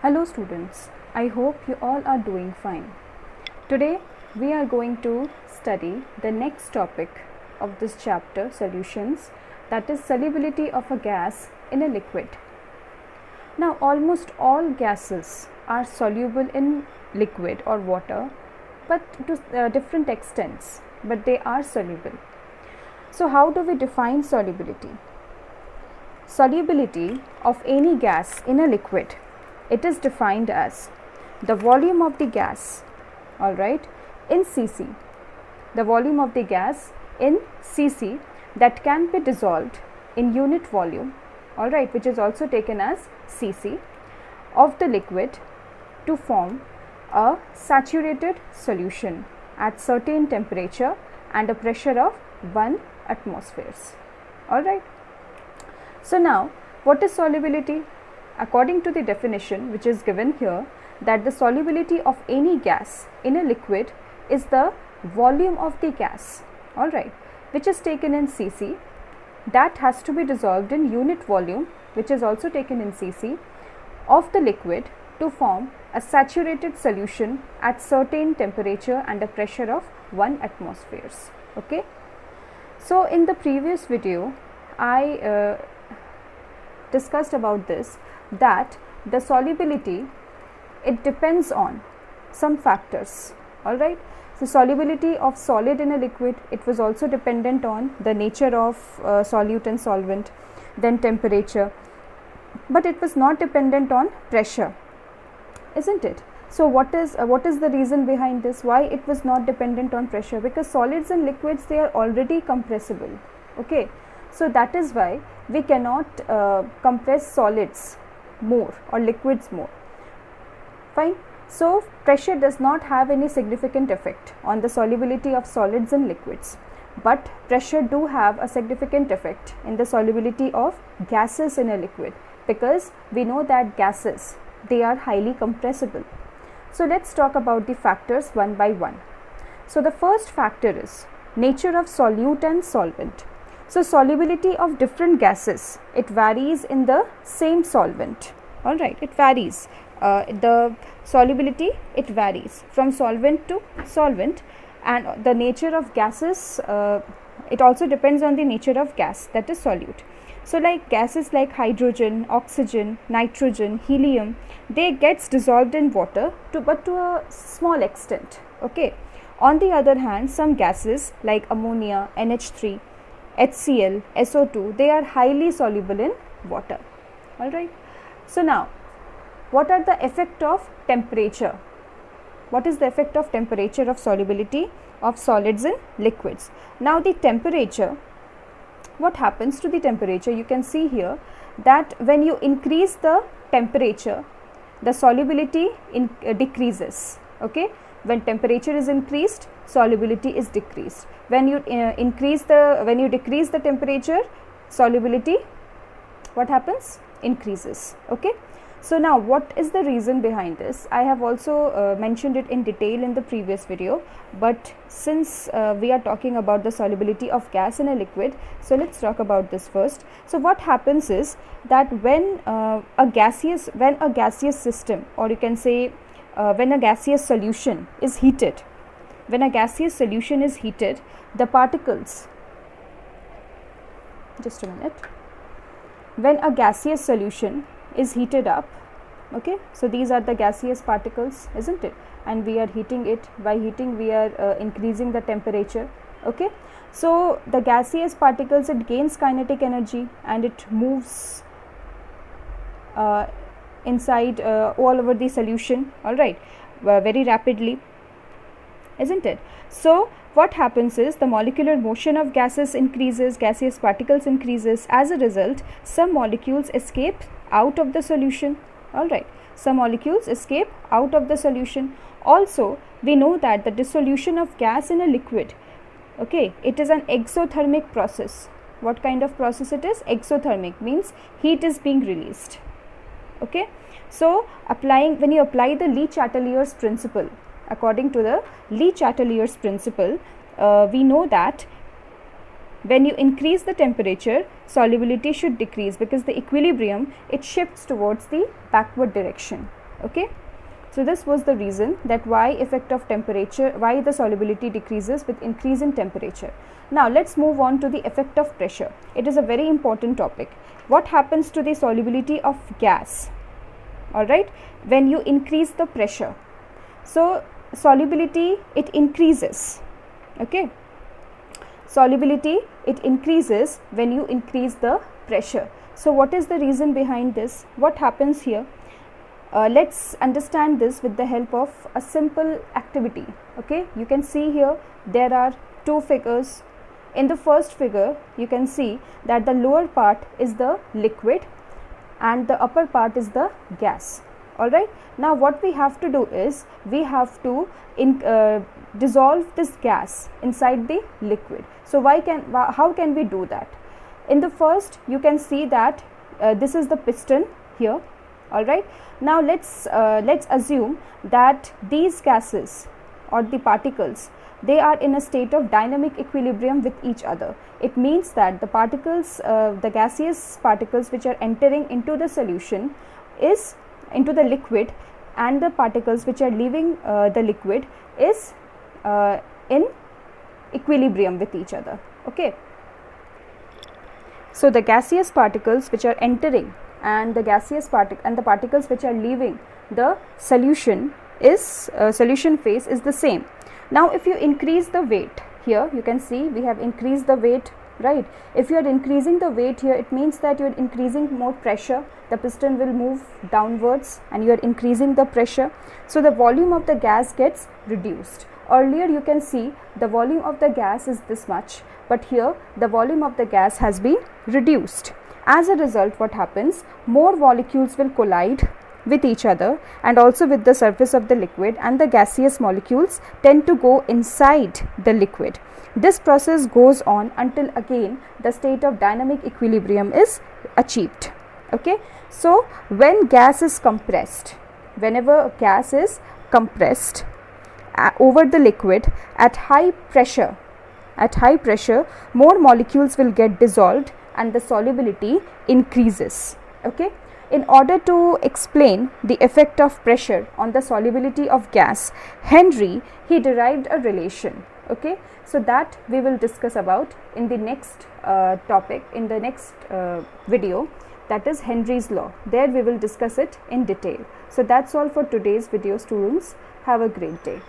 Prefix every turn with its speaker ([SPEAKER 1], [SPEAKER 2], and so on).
[SPEAKER 1] Hello students, I hope you all are doing fine. Today we are going to study the next topic of this chapter, solutions, that is solubility of a gas in a liquid. Now almost all gases are soluble in liquid or water, but to different extents, but they are soluble. So how do we define solubility? Solubility of any gas in a liquid, it is defined as the volume of the gas, alright, in cc, the volume of the gas in cc that can be dissolved in unit volume, alright, which is also taken as cc, of the liquid to form a saturated solution at certain temperature and a pressure of 1 atmospheres, alright. So now what is solubility? According to the definition which is given here, that the solubility of any gas in a liquid is the volume of the gas, alright, which is taken in cc, that has to be dissolved in unit volume, which is also taken in cc, of the liquid to form a saturated solution at certain temperature and a pressure of 1 atmospheres. Okay. So in the previous video I discussed about this, that the solubility, it depends on some factors, alright. So solubility of solid in a liquid, it was also dependent on the nature of solute and solvent, then temperature, but it was not dependent on pressure, isn't it? So what is the reason behind this? Why it was not dependent on pressure? Because solids and liquids, they are already compressible, okay. So that is why we cannot compress solids more or liquids more, fine. So pressure does not have any significant effect on the solubility of solids and liquids, but pressure do have a significant effect in the solubility of gases in a liquid, because we know that gases, they are highly compressible. So let's talk about the factors one by one. So the first factor is nature of solute and solvent. So solubility of different gases, it varies in the same solvent, alright, it varies. The solubility, it varies from solvent to solvent, and the nature of gases, it also depends on the nature of gas, that is solute. So like gases like hydrogen, oxygen, nitrogen, helium, they gets dissolved in water but to a small extent, okay. On the other hand, some gases like ammonia, NH3, HCl, SO2, they are highly soluble in water, alright. So now, what are the effect of temperature? What is the effect of temperature of solubility of solids in liquids? Now the temperature, what happens to the temperature? You can see here that when you increase the temperature, the solubility decreases, okay. When temperature is increased, solubility is decreased. When you decrease the temperature, solubility, what happens? Increases, okay. So now what is the reason behind this? I have also mentioned it in detail in the previous video, but since we are talking about the solubility of gas in a liquid, so let's talk about this first. So what happens is that when a gaseous system, or you can say when a gaseous solution is heated, the particles, just a minute, when a gaseous solution is heated up, okay, so these are the gaseous particles, isn't it, and we are heating it. By heating, we are increasing the temperature, okay. So the gaseous particles, it gains kinetic energy and it moves inside all over the solution, alright, very rapidly, isn't it? So what happens is the molecular motion of gases increases, gaseous particles increases. As a result, some molecules escape out of the solution, alright, some molecules escape out of the solution. Also, we know that the dissolution of gas in a liquid, okay, it is an exothermic process. What kind of process it is? Exothermic means heat is being released, okay. So when you apply the Le-Chatelier's principle, according to the Le-Chatelier's principle, we know that When you increase the temperature, solubility should decrease because the equilibrium, it shifts towards the backward direction. Okay, so this was the reason that why effect of temperature, why the solubility decreases with increase in temperature. Now let's move on to the effect of pressure. It is a very important topic. What happens to the solubility of gas? All right, when you increase the pressure, so solubility, it increases. Okay, solubility, it increases when you increase the pressure. So what is the reason behind this? What happens here? Let's understand this with the help of a simple activity. Okay, you can see here there are two figures. In the first figure, you can see that the lower part is the liquid and the upper part is the gas. All right, now what we have to do is we have to dissolve this gas inside the liquid. So how can we do that? In the first, you can see that this is the piston here. All right, now let's assume that these gases or the particles, they are in a state of dynamic equilibrium with each other. It means that the particles, the gaseous particles which are entering into the solution is into the liquid, and the particles which are leaving the liquid is in equilibrium with each other. Okay, so the gaseous particles which are entering and the particles which are leaving the solution is solution phase is the same. Now if you increase the weight, here you can see we have increased the weight, right? If you are increasing the weight here, it means that you are increasing more pressure. The piston will move downwards and you are increasing the pressure, so the volume of the gas gets reduced. Earlier you can see the volume of the gas is this much, but here the volume of the gas has been reduced. As a result, what happens? More molecules will collide with each other and also with the surface of the liquid, and the gaseous molecules tend to go inside the liquid. This process goes on until again the state of dynamic equilibrium is achieved. Okay, so when gas is compressed, whenever gas is compressed over the liquid at high pressure, more molecules will get dissolved and the solubility increases. Okay, in order to explain the effect of pressure on the solubility of gas, Henry, he derived a relation. Okay, so that we will discuss about in the next topic, in the next video, that is Henry's law. There we will discuss it in detail. So that's all for today's video, students. Have a great day.